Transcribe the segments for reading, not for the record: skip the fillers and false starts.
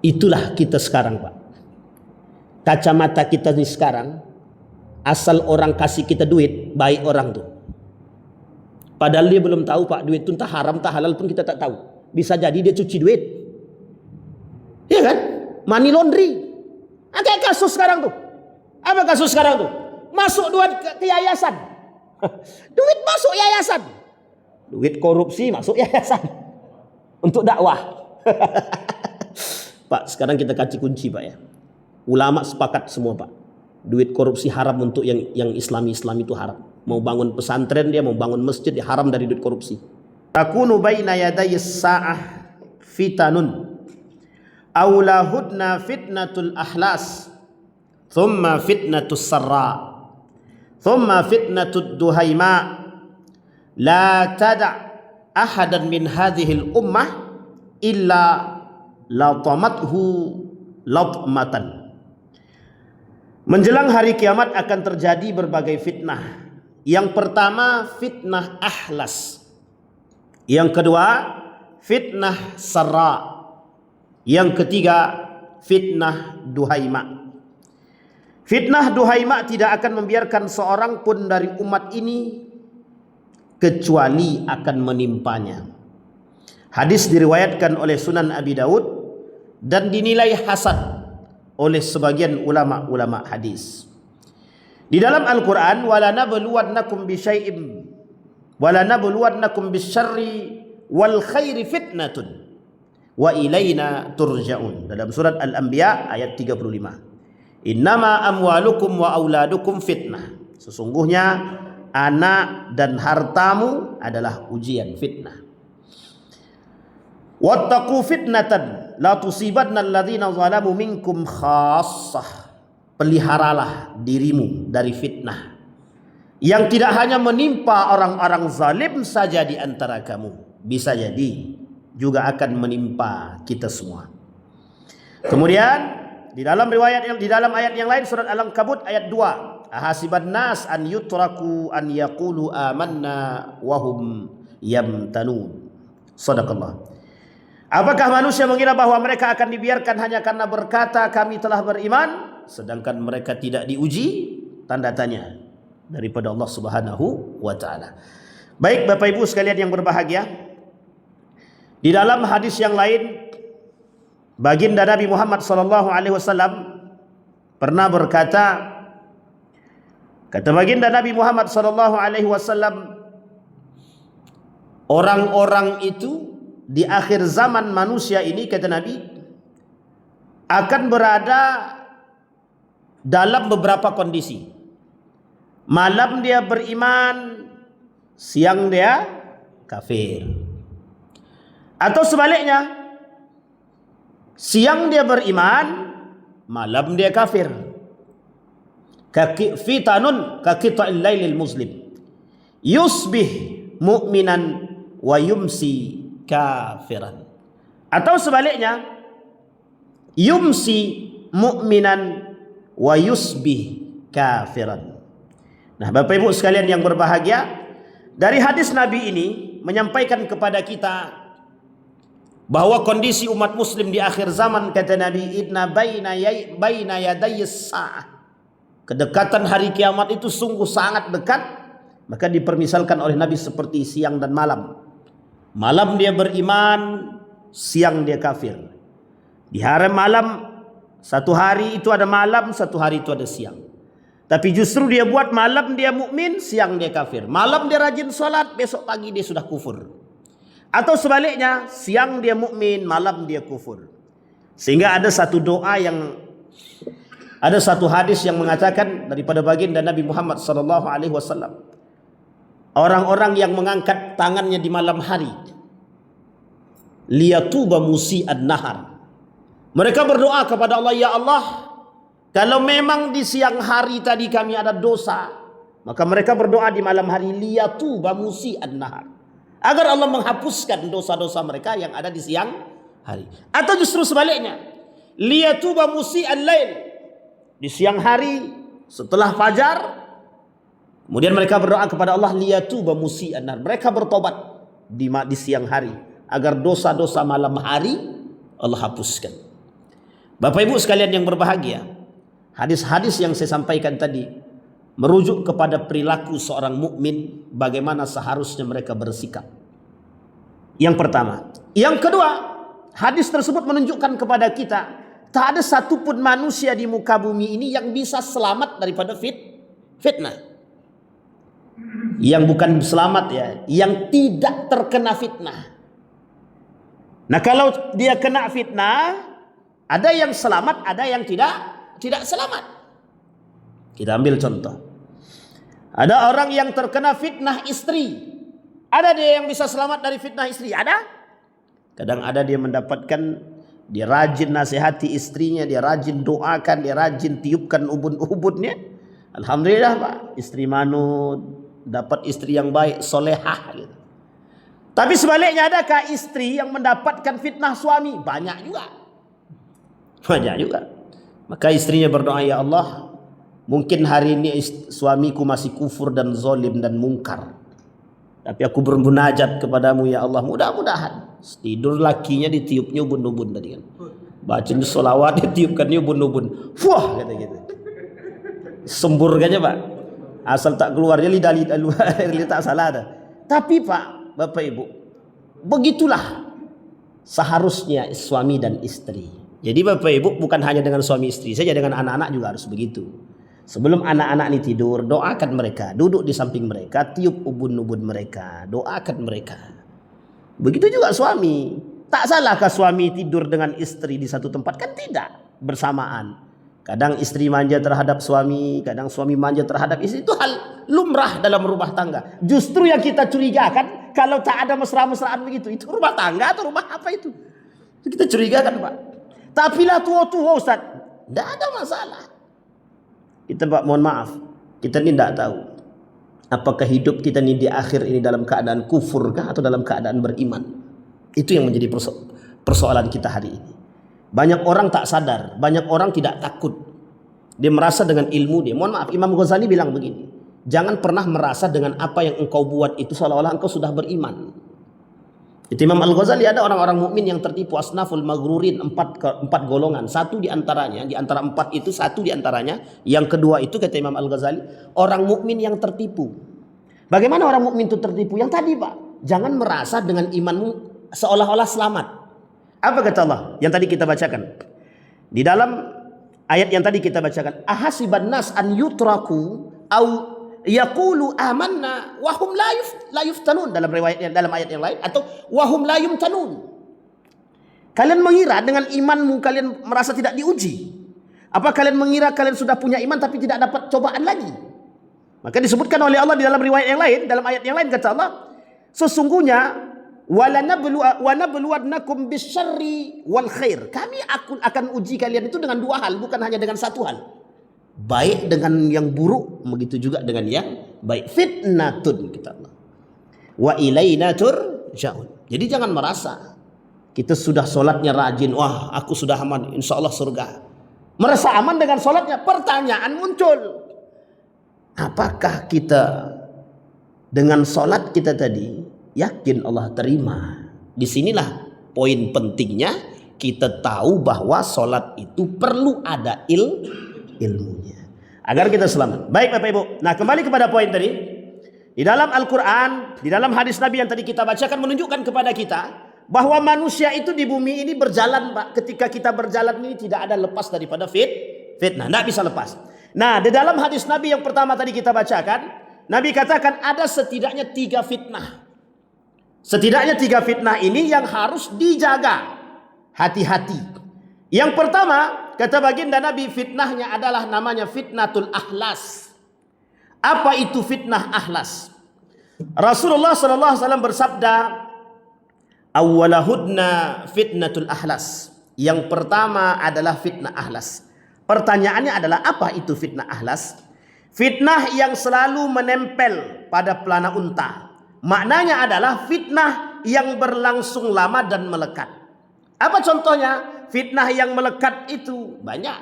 Itulah kita sekarang, Pak. Kacamata kita di sekarang, asal orang kasih kita duit, baik orang tuh. Padahal dia belum tahu, Pak, duit itu entah haram entah halal pun kita tak tahu. Bisa jadi dia cuci duit. Iya kan? Money laundry. Kayak kasus sekarang tuh. Apa kasus sekarang tuh? Masuk duit ke yayasan. Duit masuk yayasan. Duit korupsi masuk yayasan. Untuk dakwah. Pak, sekarang kita kasih kunci, Pak, ya. Ulama sepakat semua, Pak. Duit korupsi haram untuk yang Islam itu haram. Mau bangun pesantren dia, mau bangun masjid dia haram dari duit korupsi. Takunu baina yaday sa'ah fitanun aulahudna fitnatul ahlas thumma fitnatus sarra thumma fitnatud duhaima la tada' ahadan min hadhil ummah illa latamathu latmatan. Menjelang hari kiamat akan terjadi berbagai fitnah. Yang pertama fitnah ahlas. Yang kedua fitnah sarra. Yang ketiga fitnah duhaima. Fitnah duhaima tidak akan membiarkan seorang pun dari umat ini kecuali akan menimpanya. Hadis diriwayatkan oleh Sunan Abi Daud dan dinilai hasan oleh sebagian ulama-ulama hadis. Di dalam Al-Quran, walanabluwannakum bisyai'im walanabluwannakum bisyarri wal khairi fitnatun wa ilaina turja'un. Dalam surat Al-Anbiya ayat 35. Innama amwalukum wa auladukum fitnah. Sesungguhnya anak dan hartamu adalah ujian, fitnah. Wattaqu fitnatan la tusibanna alladhina zalamu minkum khassah. Peliharalah dirimu dari fitnah yang tidak hanya menimpa orang-orang zalim saja di antara kamu, bisa jadi juga akan menimpa kita semua. Kemudian di dalam ayat yang lain surat Al-Ankabut ayat 2, ahasiban nas an yutraku an yaqulu amanna wa hum yamtanun. Shadaqallah. Apakah manusia mengira bahwa mereka akan dibiarkan hanya karena berkata kami telah beriman, sedangkan mereka tidak diuji? Tanda tanya daripada Allah Subhanahu wa taala. Baik Bapak Ibu sekalian yang berbahagia, di dalam hadis yang lain baginda Nabi Muhammad SAW pernah berkata, kata baginda Nabi Muhammad SAW, orang-orang itu di akhir zaman manusia ini, kata Nabi, akan berada dalam beberapa kondisi. Malam dia beriman, siang dia kafir. Atau sebaliknya, siang dia beriman, malam dia kafir. Fitanun kaqita'il lailil muslim. Yusbih mu'minan wa yumsi kafiran. Atau sebaliknya, yumsi mu'minan wa yusbih kafiran. Nah, Bapak Ibu sekalian yang berbahagia, dari hadis Nabi ini menyampaikan kepada kita bahwa kondisi umat muslim di akhir zaman, kata Nabi, inna baina yadayis sa'ah, kedekatan hari kiamat itu sungguh sangat dekat. Maka dipermisalkan oleh Nabi seperti siang dan malam. Malam dia beriman, siang dia kafir. Di hari malam, satu hari itu ada malam, satu hari itu ada siang. Tapi justru dia buat malam dia mukmin, siang dia kafir. Malam dia rajin sholat, besok pagi dia sudah kufur. Atau sebaliknya, siang dia mukmin, malam dia kufur. Sehingga ada satu hadis yang mengatakan daripada baginda Nabi Muhammad SAW, orang-orang yang mengangkat tangannya di malam hari, liyatuba musi'an nahar, mereka berdoa kepada Allah, ya Allah, kalau memang di siang hari tadi kami ada dosa, maka mereka berdoa di malam hari, liyatuba musi'an nahar, agar Allah menghapuskan dosa-dosa mereka yang ada di siang hari. Atau justru sebaliknya, liyatuba musi'an lail, di siang hari setelah fajar, kemudian mereka berdoa kepada Allah, liyatuba musi'an nahar, mereka bertobat di siang hari agar dosa-dosa malam hari Allah hapuskan. Bapak Ibu sekalian yang berbahagia, hadis-hadis yang saya sampaikan tadi merujuk kepada perilaku seorang mukmin, bagaimana seharusnya mereka bersikap. Yang pertama. Yang kedua, hadis tersebut menunjukkan kepada kita, tak ada satupun manusia di muka bumi ini yang bisa selamat daripada fitnah. Yang bukan selamat ya, yang tidak terkena fitnah. Nah, kalau dia kena fitnah, ada yang selamat, ada yang tidak selamat. Kita ambil contoh. Ada orang yang terkena fitnah istri. Ada dia yang bisa selamat dari fitnah istri? Ada. Kadang ada dia mendapatkan, dia rajin nasihati istrinya, dia rajin doakan, dia rajin tiupkan ubun-ubunnya. Alhamdulillah Pak, istri manut, dapat istri yang baik, solehah gitu. Tapi sebaliknya, adakah istri yang mendapatkan fitnah suami? Banyak juga. Banyak juga. Maka istrinya berdoa, ya Allah, mungkin hari ini suamiku masih kufur dan zalim dan mungkar, tapi aku bermunajat kepadamu ya Allah, mudah-mudahan. Tidur lakinya ditiupnya ubun-ubun tadi kan. Bacain sholawat ditiupkannya ubun-ubun. Wah, kata gitu. Sembur aja Pak. Asal tak keluarnya lidah tak salah dah. Tapi Pak, Bapak Ibu, begitulah seharusnya suami dan istri. Jadi Bapak Ibu, bukan hanya dengan suami istri saja, dengan anak-anak juga harus begitu. Sebelum anak-anak ini tidur, doakan mereka, duduk di samping mereka, tiup ubun-ubun mereka, doakan mereka. Begitu juga suami. Tak salahkah suami tidur dengan istri di satu tempat? Kan tidak, bersamaan. Kadang istri manja terhadap suami, kadang suami manja terhadap istri. Itu hal lumrah dalam rumah tangga. Justru yang kita curigakan, kalau tak ada mesra-mesraan begitu, itu rumah tangga atau rumah apa itu? Itu kita curigakan Pak. Tapi lah tua-tua Ustaz, tidak ada masalah. Kita Pak, mohon maaf, kita ini tidak tahu apakah hidup kita ini di akhir ini dalam keadaan kufur kah atau dalam keadaan beriman. Itu yang menjadi persoalan kita hari ini. Banyak orang tak sadar, banyak orang tidak takut. Dia merasa dengan ilmu dia. Mohon maaf, Imam Ghazali bilang begini, jangan pernah merasa dengan apa yang engkau buat itu seolah-olah engkau sudah beriman. Itu Imam Al-Ghazali, ada orang-orang mukmin yang tertipu, asnaful maghrurin, empat golongan. Satu di antaranya, di antara empat itu satu di antaranya, yang kedua itu kata Imam Al-Ghazali, orang mukmin yang tertipu. Bagaimana orang mukmin itu tertipu? Yang tadi Pak, jangan merasa dengan imanmu seolah-olah selamat. Apa kata Allah? Yang tadi kita bacakan. Di dalam ayat yang tadi kita bacakan, ahasiban nas an yutraku au yaqulu amanna wahum la yuftanun, dalam riwayat, dalam ayat yang lain, atau wahum la yumtanun. Kalian mengira dengan imanmu kalian merasa tidak diuji? Apa kalian mengira kalian sudah punya iman tapi tidak dapat cobaan lagi? Maka disebutkan oleh Allah di dalam riwayat yang lain, dalam ayat yang lain kata Allah, sesungguhnya wanabluwannakum bisyarri wal khair. Kami akan uji kalian itu dengan dua hal, bukan hanya dengan satu hal. Baik dengan yang buruk, begitu juga dengan yang baik. Fitnatun kata Allah. Wa ilaina turja'un. Jadi jangan merasa kita sudah solatnya rajin, wah aku sudah aman, insya Allah surga. Merasa aman dengan solatnya. Pertanyaan muncul, apakah kita dengan solat kita tadi yakin Allah terima? Disinilah poin pentingnya, kita tahu bahwa solat itu perlu ada ilmunya agar kita selamat. Baik Bapak Ibu. Nah, kembali kepada poin tadi. Di dalam Al-Quran, di dalam hadis Nabi yang tadi kita bacakan menunjukkan kepada kita bahwa manusia itu di bumi ini berjalan Pak. Ketika kita berjalan ini tidak ada lepas daripada fitnah. Tidak bisa lepas. Nah, di dalam hadis Nabi yang pertama tadi kita bacakan, Nabi katakan ada setidaknya 3 fitnah. Setidaknya 3 fitnah ini yang harus dijaga. Hati-hati. Yang pertama, kata baginda Nabi, fitnahnya adalah namanya fitnatul ahlas. Apa itu fitnah ahlas? Rasulullah SAW bersabda, awwalahudna fitnatul ahlas. Yang pertama adalah fitnah ahlas. Pertanyaannya adalah apa itu fitnah ahlas? Fitnah yang selalu menempel pada pelana unta. Maknanya adalah fitnah yang berlangsung lama dan melekat. Apa contohnya? Fitnah yang melekat itu banyak.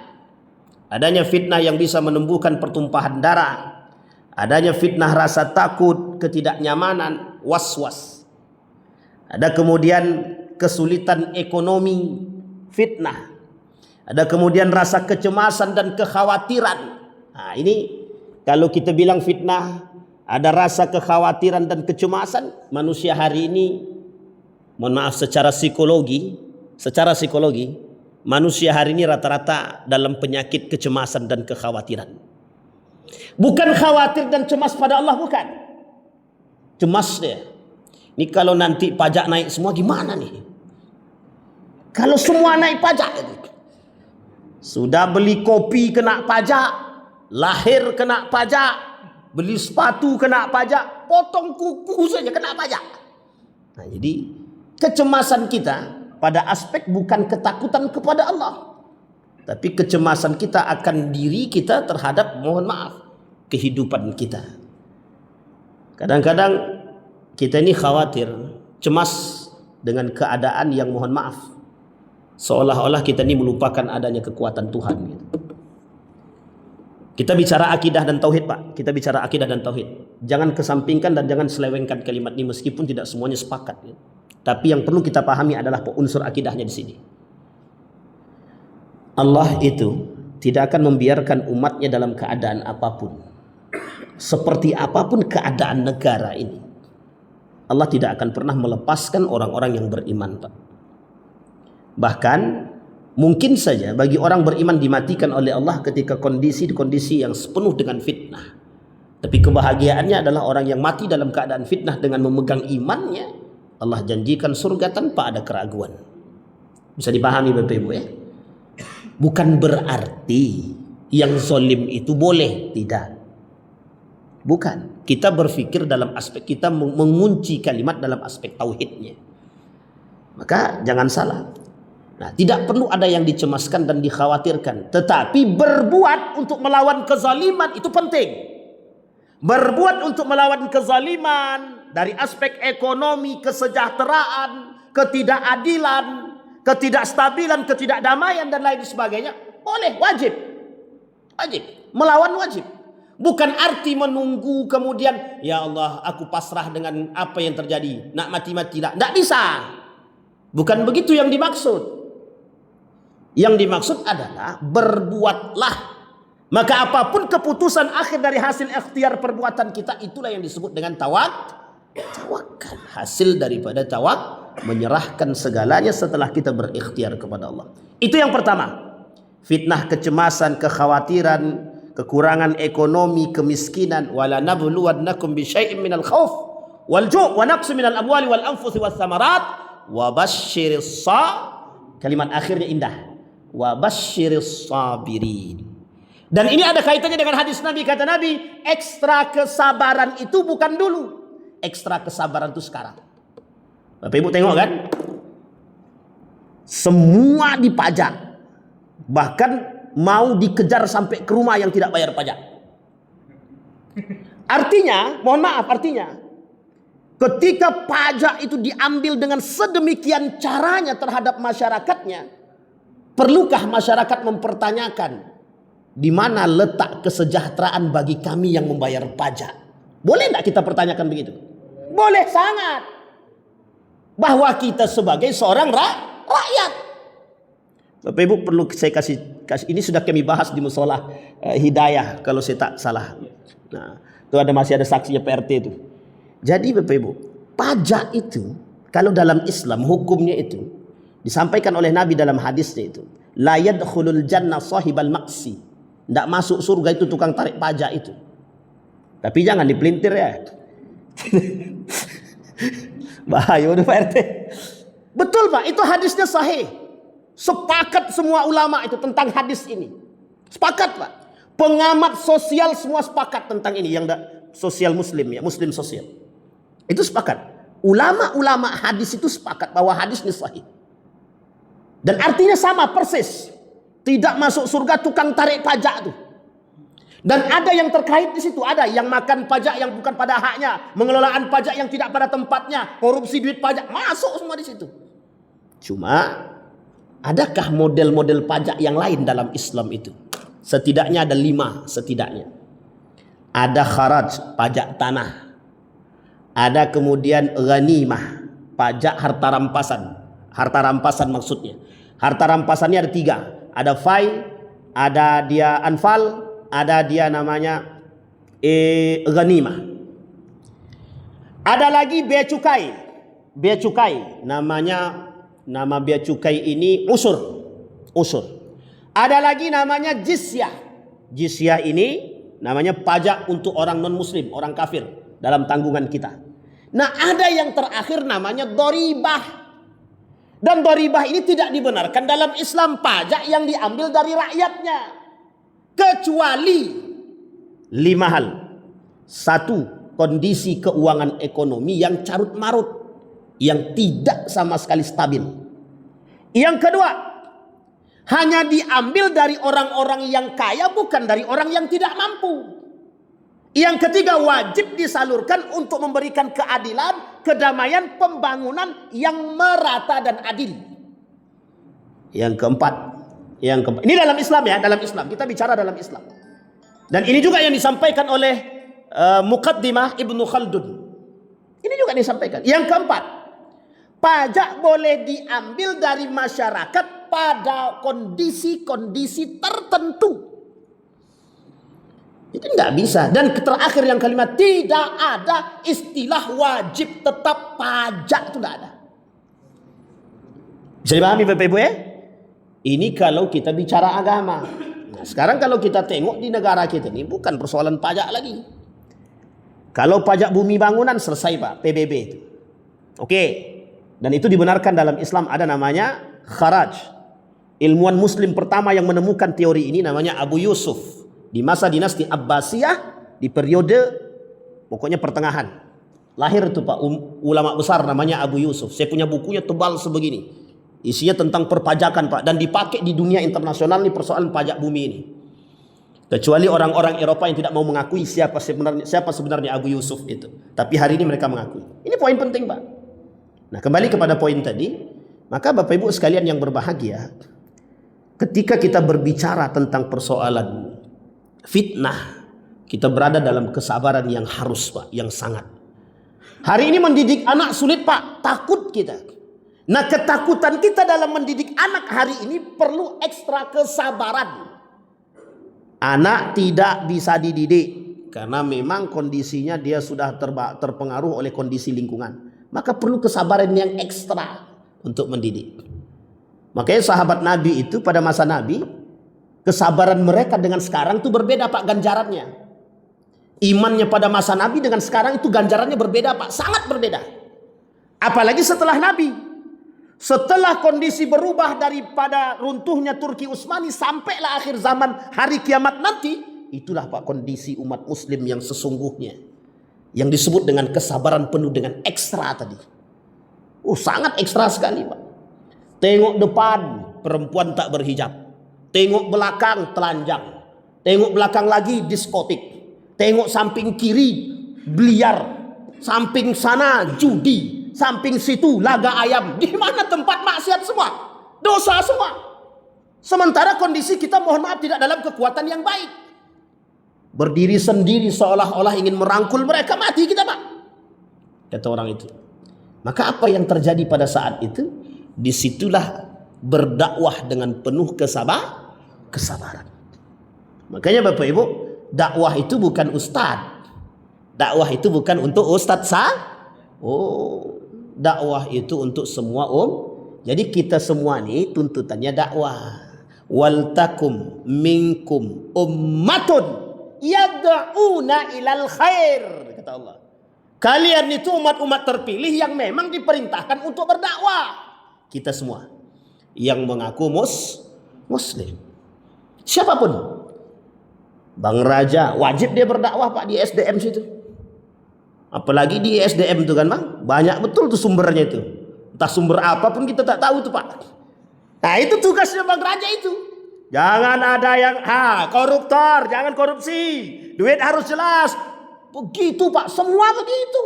Adanya fitnah yang bisa menumbuhkan pertumpahan darah. Adanya fitnah rasa takut, ketidaknyamanan, was-was. Ada kemudian kesulitan ekonomi, fitnah. Ada kemudian rasa kecemasan dan kekhawatiran. Nah, ini kalau kita bilang fitnah, ada rasa kekhawatiran dan kecemasan. Manusia hari ini, mohon maaf, secara psikologi, manusia hari ini rata-rata dalam penyakit kecemasan dan kekhawatiran. Bukan khawatir dan cemas pada Allah, bukan. Cemas dia. Ini kalau nanti pajak naik semua gimana nih? Kalau semua naik pajak, sudah beli kopi kena pajak, lahir kena pajak, beli sepatu kena pajak, potong kuku saja kena pajak. Nah, jadi kecemasan kita pada aspek bukan ketakutan kepada Allah, tapi kecemasan kita akan diri kita terhadap, mohon maaf, kehidupan kita. Kadang-kadang kita ini khawatir, cemas dengan keadaan yang, mohon maaf, seolah-olah kita ini melupakan adanya kekuatan Tuhan. Kita bicara akidah dan tauhid, Pak. Kita bicara akidah dan tauhid. Jangan kesampingkan dan jangan selewengkan kalimat ini meskipun tidak semuanya sepakat. Tapi yang perlu kita pahami adalah unsur akidahnya di sini. Allah itu tidak akan membiarkan umatnya dalam keadaan apapun. Seperti apapun keadaan negara ini, Allah tidak akan pernah melepaskan orang-orang yang beriman, Pak. Bahkan mungkin saja bagi orang beriman dimatikan oleh Allah ketika kondisi-kondisi yang sepenuh dengan fitnah. Tapi kebahagiaannya adalah orang yang mati dalam keadaan fitnah dengan memegang imannya, Allah janjikan surga tanpa ada keraguan. Bisa dipahami Bapak Ibu ya? Bukan berarti yang zalim itu boleh, tidak. Bukan. Kita berpikir dalam aspek, kita mengunci kalimat dalam aspek tauhidnya. Maka jangan salah. Nah, tidak perlu ada yang dicemaskan dan dikhawatirkan. Tetapi berbuat untuk melawan kezaliman itu penting. Berbuat untuk melawan kezaliman dari aspek ekonomi, kesejahteraan, ketidakadilan, ketidakstabilan, ketidakdamaian dan lain sebagainya. Boleh, wajib. Wajib. Melawan wajib. Bukan arti menunggu kemudian, ya Allah aku pasrah dengan apa yang terjadi. Nak mati-mati tak. Tidak bisa. Bukan begitu yang dimaksud. Yang dimaksud adalah berbuatlah. Maka apapun keputusan akhir dari hasil ikhtiar perbuatan kita, itulah yang disebut dengan tawakal. Hasil daripada menyerahkan segalanya setelah kita berikhtiar kepada Allah. Itu yang pertama. Fitnah, kecemasan, kekhawatiran, kekurangan ekonomi, kemiskinan. Wala nabluwannakum bisyai'in minal khauf wal ju' wa naqsin minal amwali wal anfusi was samarat wa basyiris kalimat akhirnya indah. Wa basyiris sabirin. Dan ini ada kaitannya dengan hadis Nabi. Kata Nabi, ekstra kesabaran itu bukan dulu. Ekstra kesabaran itu sekarang. Bapak Ibu tengok kan? Semua dipajak. Bahkan mau dikejar sampai ke rumah yang tidak bayar pajak. Artinya, mohon maaf, artinya ketika pajak itu diambil dengan sedemikian caranya terhadap masyarakatnya, perlukah masyarakat mempertanyakan di mana letak kesejahteraan bagi kami yang membayar pajak? Boleh tidak kita pertanyakan begitu? Boleh sangat. Bahwa kita sebagai seorang rakyat. Bapak Ibu perlu saya kasih ini sudah kami bahas di musola Hidayah kalau saya tak salah. Nah, itu masih ada saksinya PRT itu. Jadi Bapak Ibu, pajak itu kalau dalam Islam hukumnya itu disampaikan oleh Nabi dalam hadisnya itu, la yadkhulul jannah sahibal maksi. Tidak masuk surga itu tukang tarik pajak itu. Tapi jangan dipelintir ya. Bahaya udah Pak RT. Betul Pak, itu hadisnya sahih. Sepakat semua ulama itu tentang hadis ini. Sepakat Pak. Pengamat sosial semua sepakat tentang ini. Yang sosial muslim ya, muslim sosial. Itu sepakat. Ulama-ulama hadis itu sepakat bahwa hadis ini sahih. Dan artinya sama persis. Tidak masuk surga tukang tarik pajak tuh. Dan ada yang terkait di situ, ada yang makan pajak yang bukan pada haknya, pengelolaan pajak yang tidak pada tempatnya, korupsi duit pajak, masuk semua di situ. Cuma adakah model-model pajak yang lain dalam Islam itu? Setidaknya ada 5 setidaknya. Ada kharaj, pajak tanah. Ada kemudian ghanimah, pajak harta rampasan. Harta rampasan maksudnya. Harta rampasannya ada 3. Ada fai, ada dia anfal, ada dia namanya ghanimah. Ada lagi bea cukai. Bea cukai nama bea cukai ini usur. Ada lagi namanya jizyah. Jizyah ini namanya pajak untuk orang non muslim, orang kafir dalam tanggungan kita. Nah, ada yang terakhir namanya doribah. Dan doribah ini tidak dibenarkan dalam Islam, pajak yang diambil dari rakyatnya. Kecuali 5 hal. 1, kondisi keuangan ekonomi yang carut marut, yang tidak sama sekali stabil. Yang kedua, hanya diambil dari orang-orang yang kaya, bukan dari orang yang tidak mampu. Yang ketiga, wajib disalurkan untuk memberikan keadilan, kedamaian, pembangunan yang merata dan adil. Yang keempat, ini dalam Islam ya, dalam Islam. Kita bicara dalam Islam. Dan ini juga yang disampaikan oleh Muqaddimah Ibnu Khaldun. Ini juga disampaikan. Yang keempat, pajak boleh diambil dari masyarakat pada kondisi-kondisi tertentu. Itu tidak bisa. Dan terakhir yang kalimat, tidak ada istilah wajib tetap pajak, itu tidak ada. Bisa dipahami Bapak Ibu ya? Ini kalau kita bicara agama. Nah, sekarang kalau kita tengok di negara kita ini bukan persoalan pajak lagi. Kalau pajak bumi bangunan selesai Pak, PBB itu. Oke. Dan itu dibenarkan dalam Islam, ada namanya kharaj. Ilmuwan muslim pertama yang menemukan teori ini namanya Abu Yusuf. Di masa dinasti Abbasiyah, di periode pokoknya pertengahan. Lahir itu Pak, ulama besar namanya Abu Yusuf. Saya punya bukunya tebal sebegini. Isinya tentang perpajakan Pak. Dan dipakai di dunia internasional nih persoalan pajak bumi ini. Kecuali orang-orang Eropa yang tidak mau mengakui siapa sebenarnya Abu Yusuf itu. Tapi hari ini mereka mengakui. Ini poin penting Pak. Nah, kembali kepada poin tadi. Maka Bapak Ibu sekalian yang berbahagia, ketika kita berbicara tentang persoalan fitnah, kita berada dalam kesabaran yang harus Pak, yang sangat. Hari ini mendidik anak sulit Pak, takut kita. Nah, ketakutan kita dalam mendidik anak hari ini perlu ekstra kesabaran. Anak tidak bisa dididik karena memang kondisinya dia sudah terpengaruh oleh kondisi lingkungan. Maka perlu kesabaran yang ekstra untuk mendidik. Makanya sahabat Nabi itu pada masa Nabi, kesabaran mereka dengan sekarang itu berbeda Pak ganjarannya. Imannya pada masa Nabi dengan sekarang itu ganjarannya berbeda Pak, sangat berbeda. Apalagi setelah Nabi. Setelah kondisi berubah daripada runtuhnya Turki Utsmani sampailah akhir zaman hari kiamat nanti, itulah Pak kondisi umat muslim yang sesungguhnya. Yang disebut dengan kesabaran penuh dengan ekstra tadi. Sangat ekstra sekali Pak. Tengok depan perempuan tak berhijab. Tengok belakang telanjang. Tengok belakang lagi diskotik. Tengok samping kiri biliar. Samping sana judi. Samping situ laga ayam. Di mana tempat maksiat semua? Dosa semua. Sementara kondisi kita mohon maaf tidak dalam kekuatan yang baik. Berdiri sendiri seolah-olah ingin merangkul mereka, mati kita Pak. Kata orang itu. Maka apa yang terjadi pada saat itu? Disitulah berdakwah dengan penuh kesabaran. Makanya Bapak Ibu, dakwah itu bukan ustadz. Dakwah itu bukan untuk ustadz dakwah itu untuk semua Jadi kita semua nih tuntutannya dakwah. Wal takum minkum ummatun yad'una ilal khair, kata Allah. Kalian itu umat-umat terpilih yang memang diperintahkan untuk berdakwah. Kita semua yang mengaku muslim. Siapapun. Bang Raja wajib dia berdakwah Pak di SDM situ. Apalagi di SDM itu kan Bang, banyak betul tuh sumbernya itu. Entah sumber apapun kita tak tahu tuh Pak. Nah, itu tugasnya Bang Raja itu. Jangan ada yang koruptor, jangan korupsi. Duit harus jelas. Begitu Pak, semua begitu.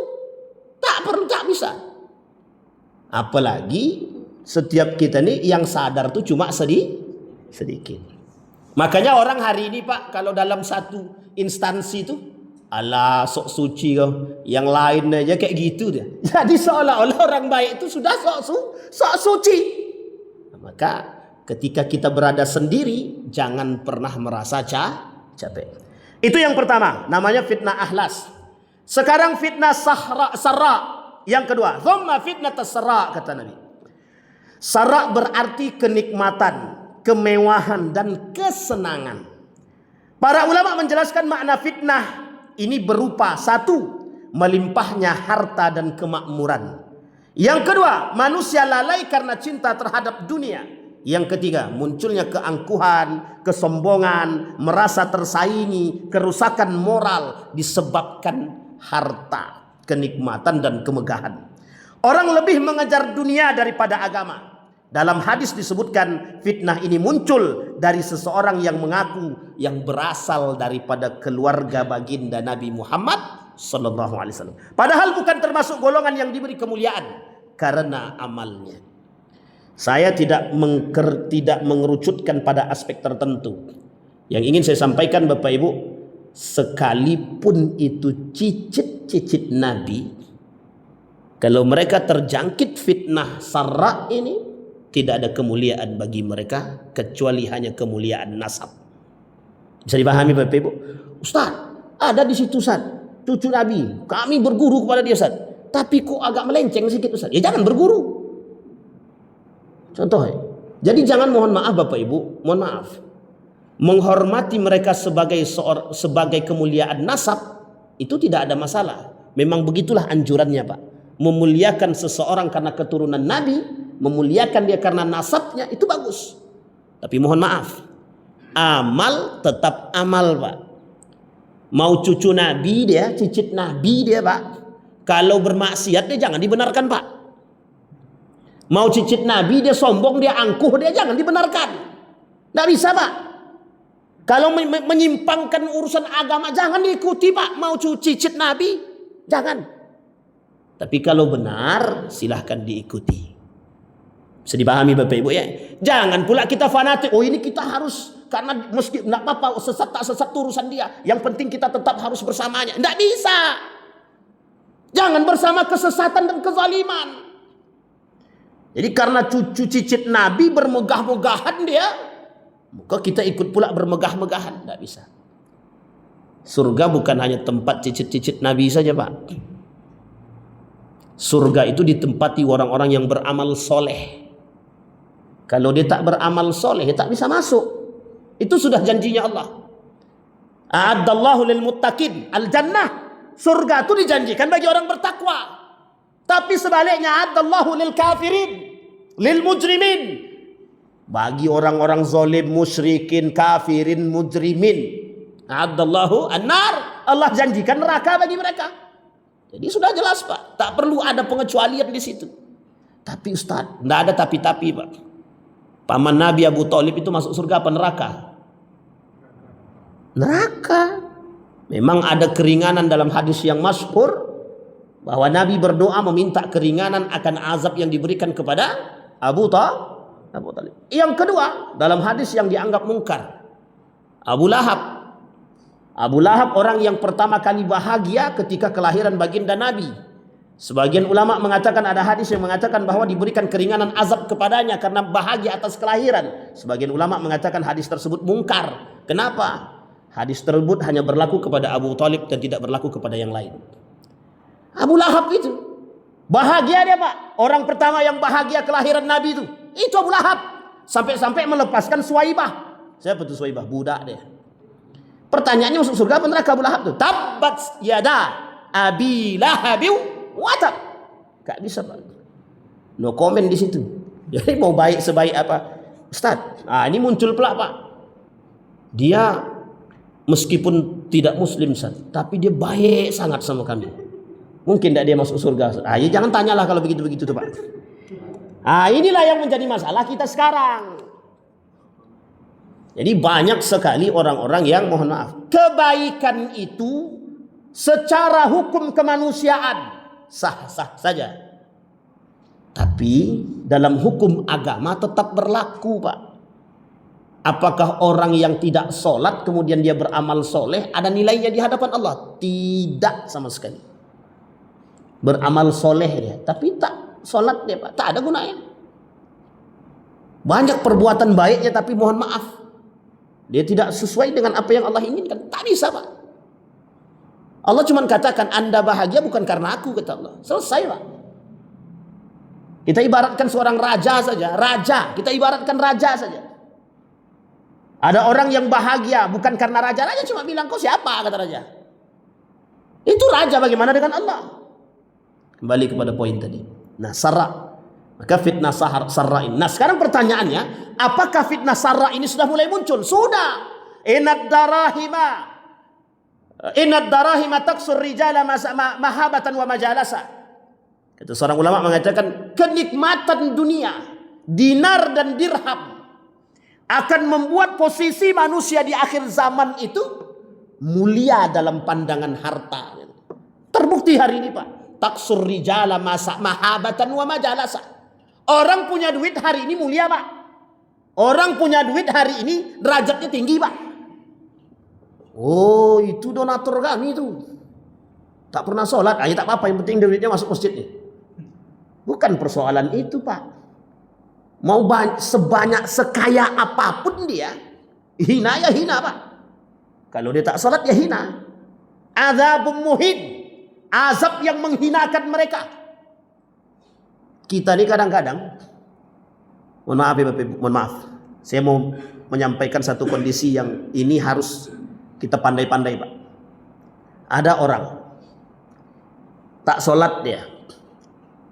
Tak bisa. Apalagi setiap kita nih yang sadar tuh cuma sedikit. Makanya orang hari ini Pak, kalau dalam satu instansi tuh, alah sok suci kau, yang lain aja kayak gitu dia. Jadi seolah-olah orang baik itu sudah sok suci. Maka ketika kita berada sendiri, jangan pernah merasa capek. Itu yang pertama, namanya fitnah ahlas. Sekarang fitnah sarra. Yang kedua, thumma fitnah tasra, kata Nabi. Sarra berarti kenikmatan, kemewahan dan kesenangan. Para ulama menjelaskan makna fitnah ini berupa satu, melimpahnya harta dan kemakmuran. Yang kedua, manusia lalai karena cinta terhadap dunia. Yang ketiga, munculnya keangkuhan, kesombongan, merasa tersaingi, kerusakan moral disebabkan harta, kenikmatan dan kemegahan. Orang lebih mengejar dunia daripada agama. Dalam hadis disebutkan fitnah ini muncul dari seseorang yang mengaku yang berasal daripada keluarga baginda Nabi Muhammad sallallahu alaihi wasallam. Padahal bukan termasuk golongan yang diberi kemuliaan karena amalnya. Saya tidak mengerucutkan pada aspek tertentu. Yang ingin saya sampaikan Bapak Ibu, sekalipun itu cicit-cicit Nabi, kalau mereka terjangkit fitnah sarra ini, tidak ada kemuliaan bagi mereka kecuali hanya kemuliaan nasab. Bisa dipahami Bapak Ibu? Ustaz, ada di situ Ustaz, cucu Nabi, kami berguru kepada dia Ustaz, tapi kok agak melenceng sedikit Ustaz. Ya jangan berguru. Contoh, jadi jangan, mohon maaf Bapak Ibu, mohon maaf, menghormati mereka sebagai kemuliaan nasab itu tidak ada masalah. Memang begitulah anjurannya Pak. Memuliakan seseorang karena keturunan Nabi, memuliakan dia karena nasabnya, itu bagus. Tapi mohon maaf, amal tetap amal Pak. Mau cucu Nabi dia, cicit Nabi dia Pak, kalau bermaksiat dia jangan dibenarkan Pak. Mau cicit Nabi dia sombong, dia angkuh, dia jangan dibenarkan. Tidak bisa Pak. Kalau menyimpangkan urusan agama jangan diikuti Pak. Mau cicit Nabi jangan. Tapi kalau benar silahkan diikuti. Bisa dipahami Bapak Ibu ya. Jangan pula kita fanatik. Oh ini kita harus, karena meski tidak apa-apa sesat tak sesat urusan dia, yang penting kita tetap harus bersamanya. Tidak bisa. Jangan bersama kesesatan dan kezaliman. Jadi karena cucu cicit Nabi bermegah-megahan dia, maka kita ikut pula bermegah-megahan. Tidak bisa. Surga bukan hanya tempat cicit-cicit Nabi saja Pak. Surga itu ditempati orang-orang yang beramal soleh. Kalau dia tak beramal soleh, dia tak bisa masuk. Itu sudah janjinya Allah. A'addallahu lil muttaqin al-jannah. Surga itu dijanjikan bagi orang bertakwa. Tapi sebaliknya, a'addallahu lil kafirin, lil mujrimin. Bagi orang-orang zalim, musyrikin, kafirin, mujrimin, a'addallahu an-nar. Allah janjikan neraka bagi mereka. Jadi sudah jelas Pak, tak perlu ada pengecualian di situ. Tapi Ustaz, tidak ada tapi-tapi Pak. Paman Nabi Abu Thalib itu masuk surga apa neraka? Neraka. Memang ada keringanan dalam hadis yang masyhur bahwa Nabi berdoa meminta keringanan akan azab yang diberikan kepada Abu Thalib. Yang kedua, dalam hadis yang dianggap mungkar, Abu Lahab. Abu Lahab orang yang pertama kali bahagia ketika kelahiran baginda Nabi. Sebagian ulama mengatakan, ada hadis yang mengatakan bahwa diberikan keringanan azab kepadanya karena bahagia atas kelahiran. Sebagian ulama mengatakan hadis tersebut mungkar. Kenapa? Hadis tersebut hanya berlaku kepada Abu Thalib dan tidak berlaku kepada yang lain. Abu Lahab itu bahagia dia Pak. Orang pertama yang bahagia kelahiran Nabi itu Abu Lahab. Sampai-sampai melepaskan Suwaibah. Siapa itu Suwaibah? Budak dia. Pertanyaannya, masuk surga apa neraka Abu Lahab itu? Tabbat yada abi lahabi wa tab. Gak bisa Pak. No comment di situ. Jadi mau baik sebaik apa? Ustaz, ini muncul pula Pak. Dia meskipun tidak muslim Ustaz, tapi dia baik sangat sama kami. Mungkin tidak dia masuk surga. Ya jangan tanyalah kalau begitu-begitu tuh Pak. Inilah yang menjadi masalah kita sekarang. Jadi banyak sekali orang-orang yang, mohon maaf, kebaikan itu secara hukum kemanusiaan sah-sah saja. Tapi dalam hukum agama tetap berlaku Pak. Apakah orang yang tidak sholat kemudian dia beramal soleh ada nilainya di hadapan Allah? Tidak sama sekali. Beramal soleh dia, tapi tak sholat dia Pak, tak ada gunanya. Banyak perbuatan baiknya tapi mohon maaf, dia tidak sesuai dengan apa yang Allah inginkan. Tak bisa Pak. Allah cuma katakan Anda bahagia bukan karena aku, kata Allah. Selesai Pak. Kita ibaratkan seorang raja saja. Raja, kita ibaratkan raja saja. Ada orang yang bahagia bukan karena raja. Raja cuma bilang, kau siapa, kata raja. Itu raja, bagaimana dengan Allah? Kembali kepada poin tadi. Nah, sarra. Maka fitnah sarra ini. Nah, sekarang pertanyaannya, apakah fitnah sarra ini sudah mulai muncul? Sudah. Inad darahima taksur rijala mahabatan wa majalasa. Kata seorang ulama mengatakan, kenikmatan dunia, dinar dan dirham, akan membuat posisi manusia di akhir zaman itu mulia dalam pandangan harta. Terbukti hari ini Pak. Taksur rijala mahabatan wa majalasa. Orang punya duit hari ini mulia Pak. Orang punya duit hari ini derajatnya tinggi Pak. Oh, itu donatur kami itu. Tak pernah sholat, tak apa-apa, yang penting duitnya masuk masjid nih. Bukan persoalan itu Pak. Mau sebanyak sekaya apapun dia, hina ya hina Pak. Kalau dia tak sholat ya hina. Azabun muhin, azab yang menghinakan mereka. Kita ini kadang-kadang, mohon maaf ya Bapak Ibu, mohon maaf, saya mau menyampaikan satu kondisi yang ini harus kita pandai-pandai Pak. Ada orang tak sholat dia,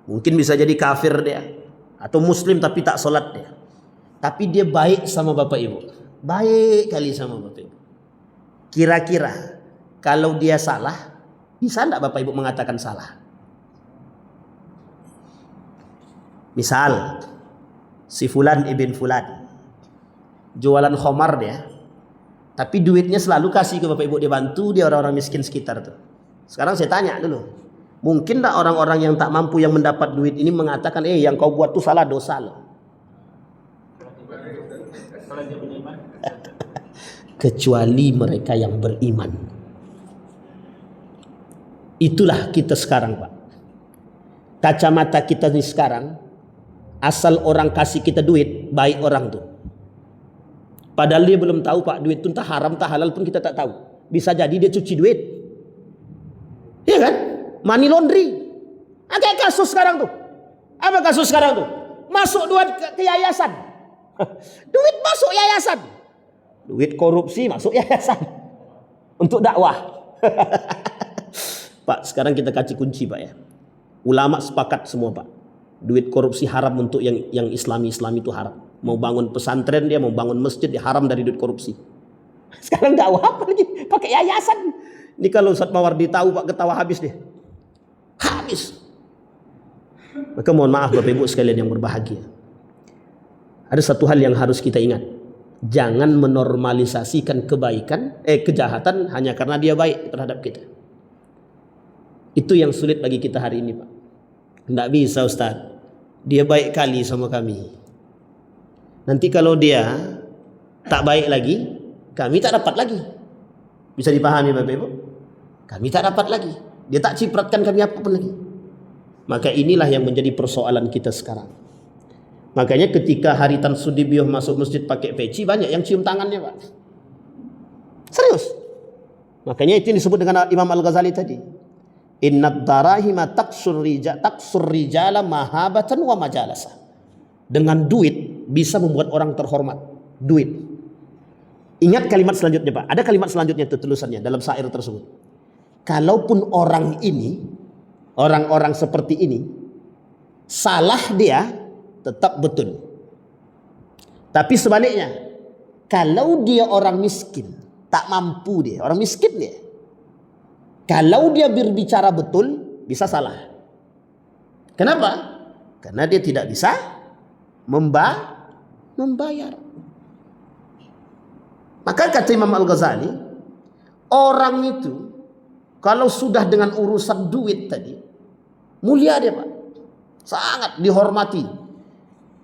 mungkin bisa jadi kafir dia, atau muslim tapi tak sholat dia, tapi dia baik sama Bapak Ibu, baik kali sama Bapak Ibu. Kira-kira kalau dia salah, bisa enggak Bapak Ibu mengatakan salah? Misal si Fulan ibn Fulan jualan khamar dia, tapi duitnya selalu kasih ke Bapak Ibu, dia bantu dia orang-orang miskin sekitar tuh. Sekarang saya tanya dulu, mungkin tak orang-orang yang tak mampu yang mendapat duit ini mengatakan, yang kau buat tuh salah, dosa loh. Kecuali mereka yang beriman. Itulah kita sekarang Pak. Kacamata kita ini sekarang, asal orang kasih kita duit, baik orang tuh. Padahal dia belum tahu Pak, duit itu entah haram entah halal pun kita tak tahu. Bisa jadi dia cuci duit. Iya kan? Money laundry. Ada kasus sekarang tuh. Apa kasus sekarang tuh? Masuk duit ke yayasan. Duit masuk yayasan. Duit korupsi masuk yayasan. Untuk dakwah. Pak, sekarang kita kasih kunci Pak ya. Ulama sepakat semua Pak. Duit korupsi haram untuk yang Islami itu haram. Mau bangun pesantren dia, mau bangun masjid dia haram dari duit korupsi. Sekarang dakwah apa lagi? Pakai yayasan. Ini kalau Ustaz Mawardi tahu Pak, ketawa habis dia. Habis. Maka mohon maaf Bapak Ibu sekalian yang berbahagia. Ada satu hal yang harus kita ingat. Jangan menormalisasikan kejahatan hanya karena dia baik terhadap kita. Itu yang sulit bagi kita hari ini Pak. Tidak bisa Ustaz. Dia baik kali sama kami. Nanti kalau dia tak baik lagi, kami tak dapat lagi. Bisa dipahami Bapak Ibu? Kami tak dapat lagi. Dia tak cipratkan kami apapun lagi. Maka inilah yang menjadi persoalan kita sekarang. Makanya ketika Harithan Sudibyo masuk masjid pakai peci, banyak yang cium tangannya Pak. Serius. Makanya itu yang disebut dengan Imam Al-Ghazali tadi. Innad darahima taksur rijala mahabatan wa majalasa. Dengan duit bisa membuat orang terhormat. Duit. Ingat kalimat selanjutnya Pak. Ada kalimat selanjutnya itu tulisannya dalam syair tersebut. Kalaupun orang ini, orang-orang seperti ini, salah dia tetap betul. Tapi sebaliknya, kalau dia orang miskin, tak mampu dia, orang miskin dia. Kalau dia berbicara betul, bisa salah. Kenapa? Karena dia tidak bisa membayar. Maka kata Imam Al-Ghazali, orang itu kalau sudah dengan urusan duit tadi, mulia dia Pak. Sangat dihormati.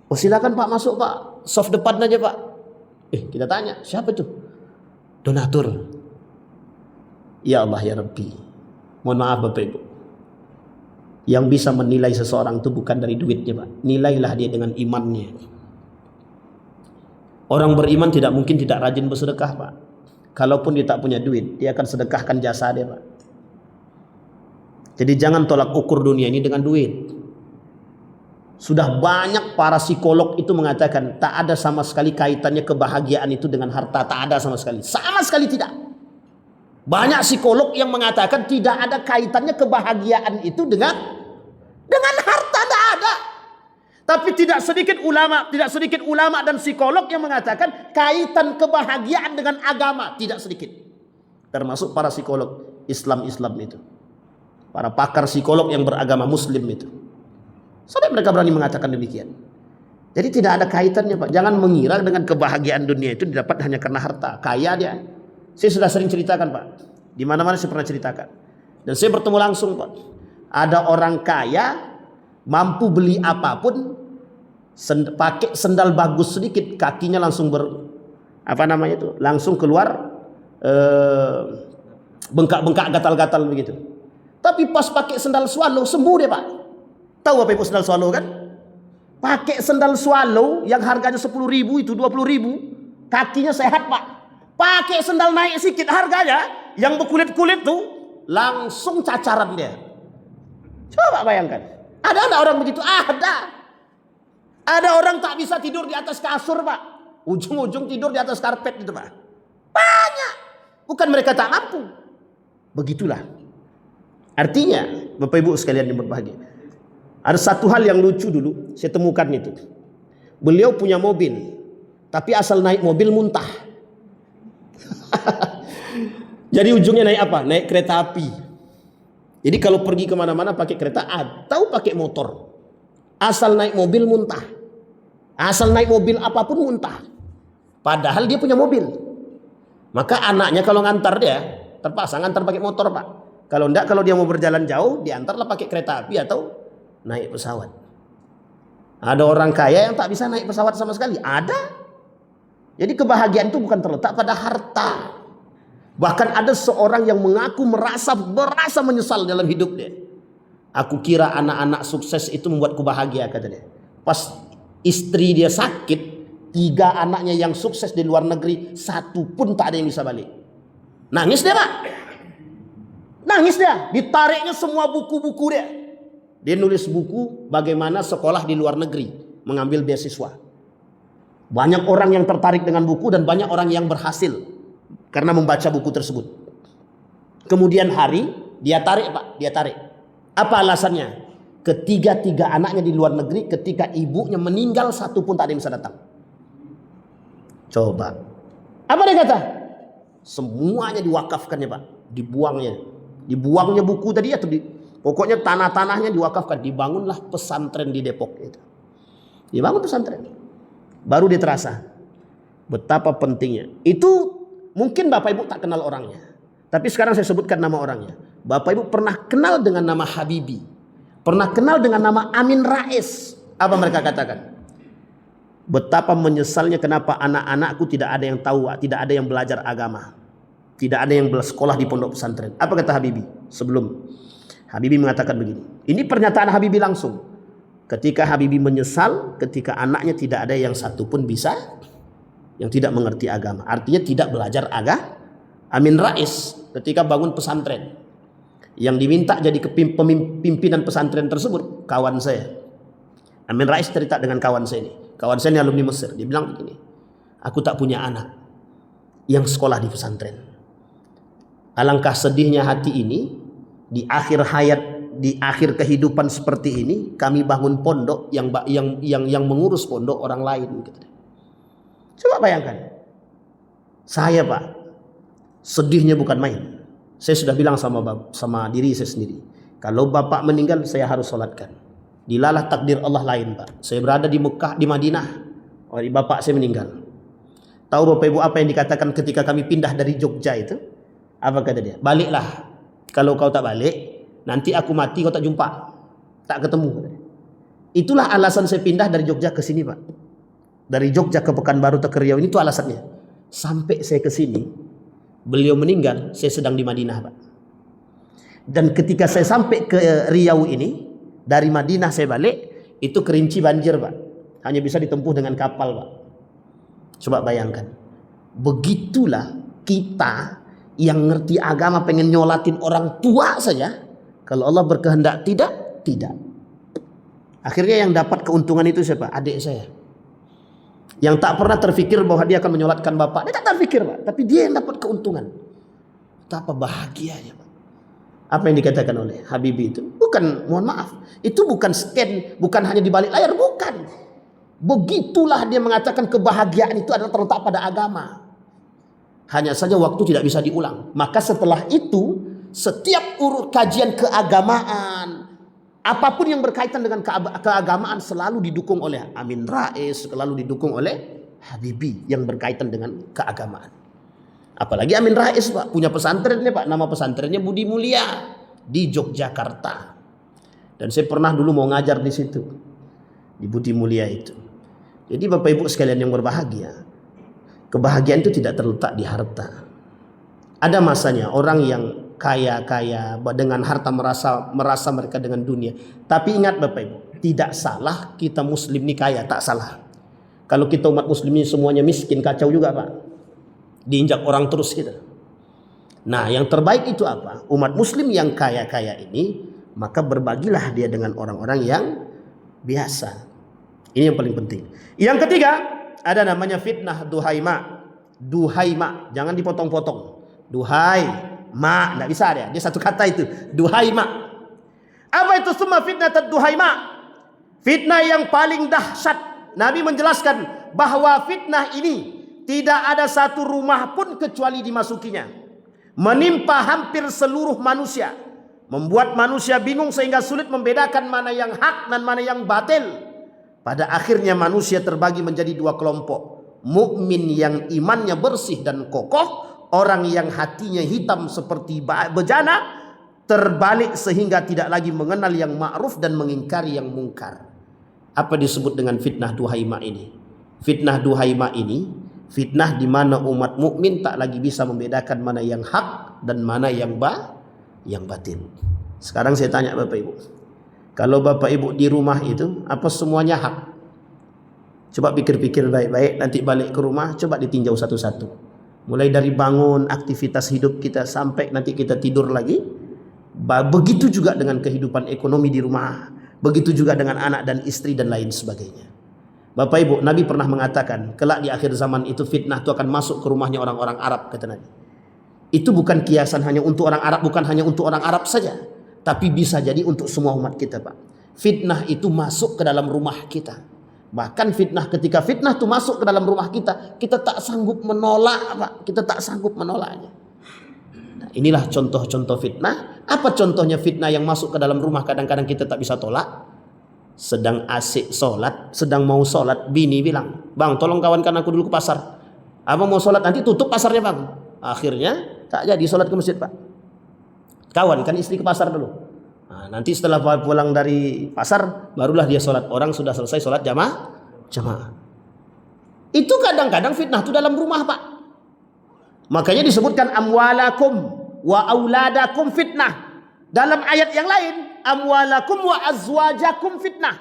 Oh silakan Pak masuk Pak. Soft depan aja Pak. Kita tanya, siapa itu? Donatur. Ya Allah ya Rabbi. Mohon maaf Bapak Ibu. Yang bisa menilai seseorang itu bukan dari duitnya Pak. Nilailah dia dengan imannya. Orang beriman tidak mungkin tidak rajin bersedekah, Pak. Kalaupun dia tak punya duit, dia akan sedekahkan jasa dia, Pak. Jadi jangan tolak ukur dunia ini dengan duit. Sudah banyak para psikolog itu mengatakan tak ada sama sekali kaitannya kebahagiaan itu dengan harta. Tak ada sama sekali. Sama sekali tidak. Banyak psikolog yang mengatakan tidak ada kaitannya kebahagiaan itu dengan harta. Tak ada. Tapi tidak sedikit ulama dan psikolog yang mengatakan kaitan kebahagiaan dengan agama. Tidak sedikit. Termasuk para psikolog Islam itu. Para pakar psikolog yang beragama Muslim itu. Sampai mereka berani mengatakan demikian. Jadi tidak ada kaitannya, Pak. Jangan mengira dengan kebahagiaan dunia itu didapat hanya karena harta. Kaya dia. Saya sudah sering ceritakan, Pak. Di mana-mana saya pernah ceritakan. Dan saya bertemu langsung, Pak. Ada orang kaya mampu beli apapun, pakai sendal bagus sedikit, kakinya langsung langsung keluar bengkak-bengkak gatal-gatal begitu. Tapi pas pakai sendal swallow sembuh dia, Pak. Tahu apa itu sendal swallow kan? Pakai sendal swallow yang harganya 10.000 itu 20.000, kakinya sehat, Pak. Pakai sendal naik sedikit harganya, yang berkulit-kulit tuh langsung cacaran dia. Coba bayangkan. Ada orang begitu? Ada. Ada orang tak bisa tidur di atas kasur, Pak. Ujung-ujung tidur di atas karpet gitu, Pak. Banyak. Bukan mereka tak mampu. Begitulah. Artinya, Bapak Ibu sekalian yang berbahagia, ada satu hal yang lucu dulu saya temukan itu. Beliau punya mobil, tapi asal naik mobil muntah. Jadi ujungnya naik apa? Naik kereta api. Jadi kalau pergi kemana-mana pakai kereta atau pakai motor, asal naik mobil muntah. Asal naik mobil apapun muntah. Padahal dia punya mobil. Maka anaknya kalau ngantar dia terpaksa ngantar pakai motor, Pak. Kalau enggak, kalau dia mau berjalan jauh, diantarlah pakai kereta api atau naik pesawat. Ada orang kaya yang tak bisa naik pesawat sama sekali. Ada. Jadi kebahagiaan itu bukan terletak pada harta. Bahkan ada seorang yang mengaku merasa menyesal dalam hidup dia. Aku kira anak-anak sukses itu membuatku bahagia, kata dia. Pas istri dia sakit, 3 anaknya yang sukses di luar negeri, 1 pun tak ada yang bisa balik. Nangis dia, Pak. Nangis dia. Ditariknya semua buku-buku dia. Dia nulis buku bagaimana sekolah di luar negeri, mengambil beasiswa. Banyak orang yang tertarik dengan buku dan banyak orang yang berhasil karena membaca buku tersebut. Kemudian hari dia tarik, Pak, dia tarik. Apa alasannya? Ketiga anaknya di luar negeri, ketika ibunya meninggal 1 pun tak ada yang bisa datang. Coba. Apa dia kata? Semuanya diwakafkannya, Pak. Dibuangnya buku tadi atau pokoknya tanah-tanahnya diwakafkan. Dibangunlah pesantren di Depok itu. Dibangun pesantren. Baru dia terasa betapa pentingnya. Itu mungkin Bapak Ibu tak kenal orangnya. Tapi sekarang saya sebutkan nama orangnya. Bapak Ibu pernah kenal dengan nama Habibie. Pernah kenal dengan nama Amin Rais. Apa mereka katakan? Betapa menyesalnya kenapa anak-anakku tidak ada yang tahu, tidak ada yang belajar agama. Tidak ada yang bersekolah di pondok pesantren. Apa kata Habibie? Habibie mengatakan begini. Ini pernyataan Habibie langsung. Ketika Habibie menyesal, ketika anaknya tidak ada yang 1 pun bisa, yang tidak mengerti agama. Artinya tidak belajar agama. Amin Rais ketika bangun pesantren, yang diminta jadi pimpinan pesantren tersebut kawan saya. Amin Rais cerita dengan kawan saya ini. Kawan saya ini alumni Mesir. Dia bilang begini, aku tak punya anak yang sekolah di pesantren. Alangkah sedihnya hati ini, di akhir hayat, di akhir kehidupan seperti ini, kami bangun pondok yang mengurus pondok orang lain. Coba bayangkan. Saya, Pak, sedihnya bukan main. Saya sudah bilang sama diri saya sendiri, kalau bapak meninggal saya harus sholatkan. Dilalah takdir Allah lain, Pak. Saya berada di Mekah, di Madinah, bapak saya meninggal. Tahu Bapak Ibu apa yang dikatakan ketika kami pindah dari Jogja itu? Apa kata dia? Baliklah. Kalau kau tak balik, nanti aku mati kau tak jumpa, tak ketemu. Itulah alasan saya pindah dari Jogja ke sini, Pak. Dari Jogja ke Pekanbaru atau ke Riau, ini tuh alasannya. Sampai saya ke sini, beliau meninggal, saya sedang di Madinah, Pak. Dan ketika saya sampai ke Riau ini, dari Madinah saya balik, itu Kerinci banjir, Pak. Hanya bisa ditempuh dengan kapal, Pak. Coba bayangkan. Begitulah kita yang ngerti agama pengen nyolatin orang tua saja. Kalau Allah berkehendak tidak. Akhirnya yang dapat keuntungan itu siapa? Adik saya. Yang tak pernah terfikir bahwa dia akan menyolatkan bapak. Dia tak terfikir, Pak. Tapi dia yang dapat keuntungan. Betapa bahagianya, Pak. Apa yang dikatakan oleh Habibie itu? Bukan, mohon maaf. Itu bukan stand, bukan hanya di balik layar. Bukan. Begitulah dia mengatakan kebahagiaan itu adalah terletak pada agama. Hanya saja waktu tidak bisa diulang. Maka setelah itu, setiap kajian keagamaan, apapun yang berkaitan dengan keagamaan selalu didukung oleh Amin Rais, selalu didukung oleh Habibie yang berkaitan dengan keagamaan. Apalagi Amin Rais, Pak, punya pesantrennya, Pak. Nama pesantrennya Budi Mulia di Yogyakarta. Dan saya pernah dulu mau ngajar di situ, di Budi Mulia itu. Jadi Bapak Ibu sekalian yang berbahagia, kebahagiaan itu tidak terletak di harta. Ada masanya orang yang kaya dengan harta merasa mereka dengan dunia. Tapi ingat Bapak Ibu, tidak salah kita Muslim ini kaya, tak salah. Kalau kita umat Muslim ini semuanya miskin, kacau juga, Pak. Diinjak orang terus kita. Nah, yang terbaik itu apa? Umat Muslim yang kaya-kaya ini, maka berbagilah dia dengan orang-orang yang biasa. Ini yang paling penting. Yang ketiga, ada namanya fitnah duhaima. Duhaima, jangan dipotong-potong. Duhai ma, tidak bisa dia. Dia satu kata itu. Duhaima. Apa itu semua fitnah duhaima? Fitnah yang paling dahsyat. Nabi menjelaskan bahwa fitnah ini tidak ada satu rumah pun kecuali dimasukinya. Menimpa hampir seluruh manusia. Membuat manusia bingung sehingga sulit membedakan mana yang hak dan mana yang batil. Pada akhirnya manusia terbagi menjadi dua kelompok. Mukmin yang imannya bersih dan kokoh. Orang yang hatinya hitam seperti bejana. Terbalik sehingga tidak lagi mengenal yang ma'ruf dan mengingkari yang mungkar. Apa disebut dengan fitnah duhaima ini? Fitnah duhaima ini fitnah di mana umat mukmin tak lagi bisa membedakan mana yang hak dan mana yang batil. Sekarang saya tanya Bapak Ibu. Kalau Bapak Ibu di rumah itu apa semuanya hak? Coba pikir-pikir baik-baik, nanti balik ke rumah coba ditinjau satu-satu. Mulai dari bangun aktivitas hidup kita sampai nanti kita tidur lagi. Begitu juga dengan kehidupan ekonomi di rumah. Begitu juga dengan anak dan istri dan lain sebagainya. Bapak Ibu, Nabi pernah mengatakan kelak di akhir zaman itu fitnah itu akan masuk ke rumahnya orang-orang Arab, kata Nabi. Itu bukan kiasan hanya untuk orang Arab, bukan hanya untuk orang Arab saja, tapi bisa jadi untuk semua umat kita, Pak. Fitnah itu masuk ke dalam rumah kita. Bahkan ketika fitnah itu masuk ke dalam rumah kita tak sanggup menolak, Pak. Kita tak sanggup menolaknya. Nah, inilah contoh-contoh fitnah. Apa contohnya fitnah yang masuk ke dalam rumah kadang-kadang kita tak bisa tolak? Sedang asik sholat, sedang mau sholat, bini bilang, bang tolong kawankan aku dulu ke pasar. Abang mau sholat, nanti tutup pasarnya bang. Akhirnya tak jadi sholat ke masjid, Pak. Kawankan istri ke pasar dulu. Nah, nanti setelah pulang dari pasar, barulah dia sholat. Orang sudah selesai sholat jamaah. Itu kadang-kadang fitnah itu dalam rumah, Pak. Makanya disebutkan amwalakum wa auladakum fitnah. Dalam ayat yang lain, amwalakum wa azwajakum fitnah.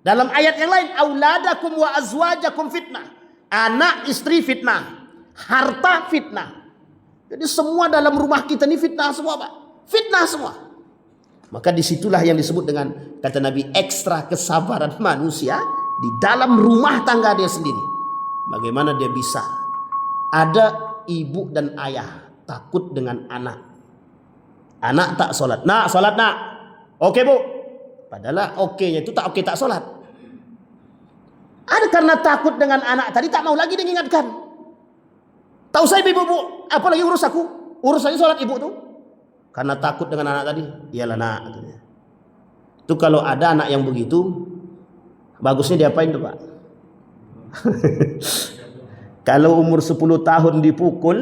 Dalam ayat yang lain, auladakum wa azwajakum fitnah. Anak istri fitnah, harta fitnah. Jadi semua dalam rumah kita ini fitnah semua, Pak. Fitnah semua. Maka disitulah yang disebut dengan kata Nabi ekstra kesabaran manusia di dalam rumah tangga dia sendiri. Bagaimana dia bisa? Ada ibu dan ayah takut dengan anak. Anak tak sholat. Nak, sholat nak. Oke bu. Padahal oke-nya itu tak oke tak sholat. Ada karena takut dengan anak tadi tak mau lagi diingatkan. Tahu saya ibu bu, apalagi urus aku. Urusannya sholat ibu tuh. Karena takut dengan anak tadi. Iyalah nak. Itu kalau ada anak yang begitu, bagusnya diapain tuh Pak? Kalau umur 10 tahun dipukul,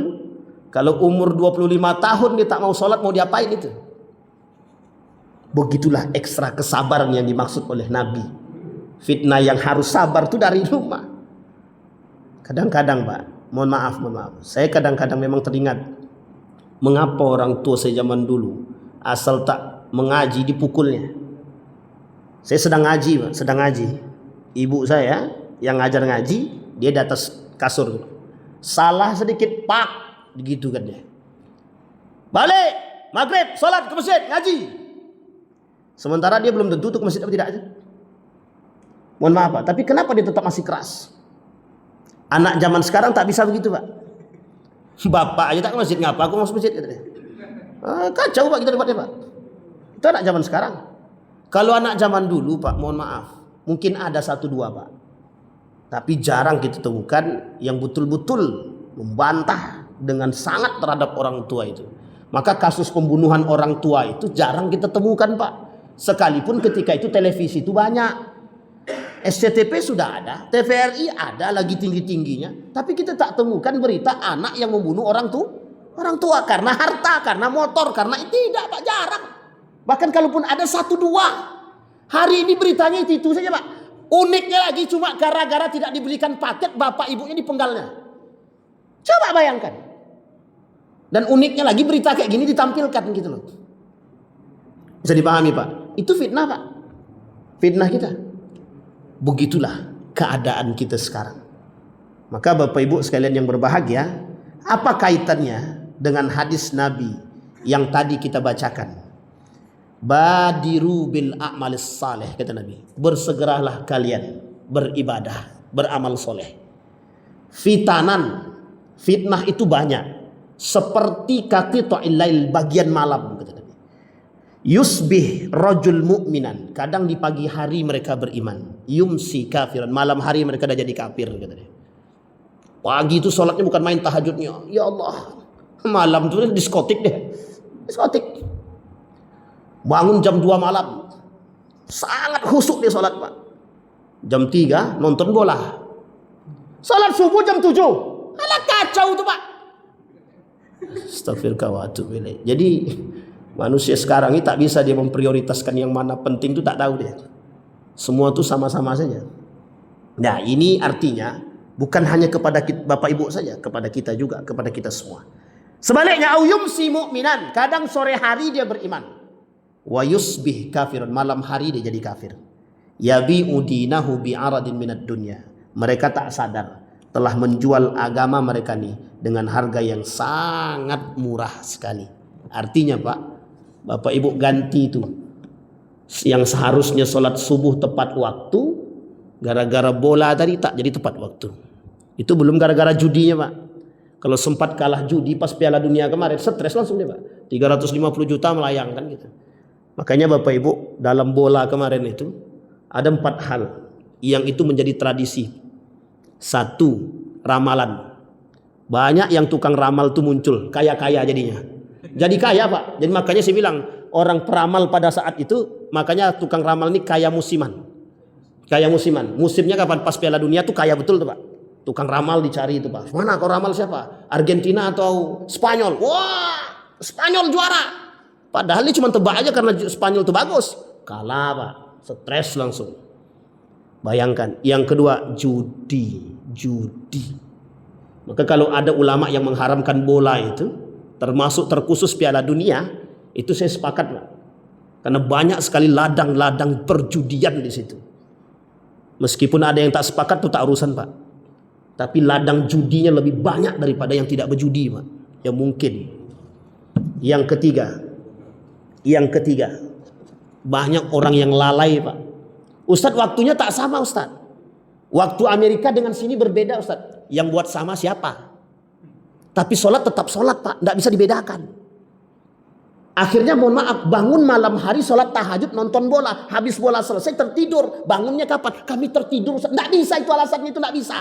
kalau umur 25 tahun dia tak mau sholat, mau diapain itu? Begitulah ekstra kesabaran yang dimaksud oleh Nabi. Fitnah yang harus sabar itu dari rumah. Kadang-kadang Pak, mohon maaf. Saya kadang-kadang memang teringat. Mengapa orang tua saya zaman dulu asal tak mengaji dipukulnya. Saya sedang ngaji Pak, Ibu saya yang ngajar ngaji, dia di atas kasur. Salah sedikit, pak, begitu kan dia. Balik, maghrib, sholat ke masjid, ngaji. Sementara dia belum tentu ke masjid apa tidak. Mohon maaf Pak, tapi kenapa dia tetap masih keras? Anak zaman sekarang tak bisa begitu Pak. Bapak aja tak ke masjid, ngapa aku masuk masjid? Kacau Pak kita debatnya Pak. Itu anak zaman sekarang. Kalau anak zaman dulu Pak, mohon maaf, mungkin ada satu dua Pak. Tapi jarang kita temukan yang betul-betul membantah dengan sangat terhadap orang tua itu. Maka kasus pembunuhan orang tua itu jarang kita temukan Pak. Sekalipun ketika itu televisi itu banyak. SCTV sudah ada, TVRI ada lagi tinggi-tingginya. Tapi kita tak temukan berita anak yang membunuh orang tua karena harta, karena motor, karena tidak Pak, jarang. Bahkan kalaupun ada satu dua, hari ini beritanya itu saja Pak. Uniknya lagi cuma gara-gara tidak diberikan paket, bapak ibunya dipenggalnya. Coba bayangkan. Dan uniknya lagi berita kayak gini ditampilkan gitu loh. Bisa dipahami Pak. Itu fitnah Pak. Fitnah kita. Begitulah keadaan kita sekarang. Maka Bapak Ibu sekalian yang berbahagia, apa kaitannya dengan hadis Nabi yang tadi kita bacakan? Badiru bil a'malis saleh, kata Nabi. Bersegeralah kalian beribadah, beramal soleh. Fitnah itu banyak. Seperti qita'il lail, bagian malam, kata Nabi. Yusbih rajul mu'minan, kadang di pagi hari mereka beriman, yumsi kafiran, malam hari mereka dah jadi kafir, kata dia. Pagi itu sholatnya bukan main tahajudnya, ya Allah. Malam itu diskotik deh, diskotik. Bangun jam 2 malam, sangat khusyuk dia sholat Pak. Jam 3 nonton bola, sholat subuh jam 7, alah kacau tuh Pak. Astagfirullah wa atubu ilaih. Jadi manusia sekarang ini tak bisa dia memprioritaskan yang mana penting itu, tak tahu dia. Semua itu sama-sama saja. Nah ini artinya bukan hanya kepada Bapak Ibu saja, kepada kita juga, kepada kita semua. Sebaliknya, au yumsi mu'minan, kadang sore hari dia beriman. Wa yusbih kafiran, malam hari dia jadi kafir. Yabi'u dinahu bi'aradin minad dunya. Mereka tak sadar telah menjual agama mereka nih dengan harga yang sangat murah sekali. Artinya Pak, Bapak Ibu ganti itu yang seharusnya sholat subuh tepat waktu, gara-gara bola tadi tak jadi tepat waktu. Itu belum gara-gara judinya Pak. Kalau sempat kalah judi pas Piala Dunia kemarin, stres langsung dia Pak. 350 juta melayang kan gitu. Makanya Bapak Ibu dalam bola kemarin itu ada 4 hal yang itu menjadi tradisi. 1, ramalan. Banyak yang tukang ramal itu muncul, kaya-kaya jadinya. Jadi kaya Pak. Jadi makanya saya bilang orang peramal pada saat itu, makanya tukang ramal ini kaya musiman. Kaya musiman. Musimnya kapan? Pas Piala Dunia tuh kaya betul tuh Pak. Tukang ramal dicari itu Pak. Mana kau ramal siapa? Argentina atau Spanyol? Wah, Spanyol juara. Padahal ini cuma tebak aja karena Spanyol itu bagus. Kalah Pak. Stres langsung. Bayangkan. Yang kedua, judi. Maka kalau ada ulama yang mengharamkan bola itu, termasuk terkhusus Piala Dunia, itu saya sepakat Pak. Karena banyak sekali ladang-ladang perjudian di situ. Meskipun ada yang tak sepakat itu tak urusan Pak. Tapi ladang judinya lebih banyak daripada yang tidak berjudi Pak. Yang mungkin. Yang ketiga, banyak orang yang lalai Pak. Ustadz, waktunya tak sama Ustadz. Waktu Amerika dengan sini berbeda Ustadz. Yang buat sama siapa? Tapi sholat tetap sholat Pak, tidak bisa dibedakan. Akhirnya mohon maaf, bangun malam hari sholat tahajud, nonton bola. Habis bola selesai tertidur. Bangunnya kapan? Kami tertidur. Tidak bisa, itu alasannya, itu tidak bisa.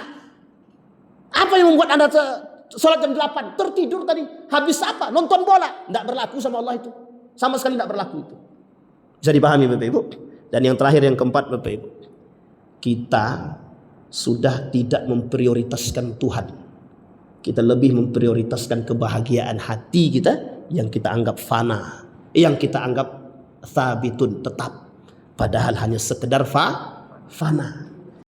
Apa yang membuat Anda sholat jam 8? Tertidur tadi. Habis apa? Nonton bola. Tidak berlaku sama Allah itu. Sama sekali tidak berlaku itu. Bisa dipahami Bapak Ibu? Dan yang terakhir, yang keempat Bapak Ibu. Kita sudah tidak memprioritaskan Tuhan. Kita lebih memprioritaskan kebahagiaan hati kita yang kita anggap fana, yang kita anggap thabitun, tetap. Padahal hanya sekedar fana.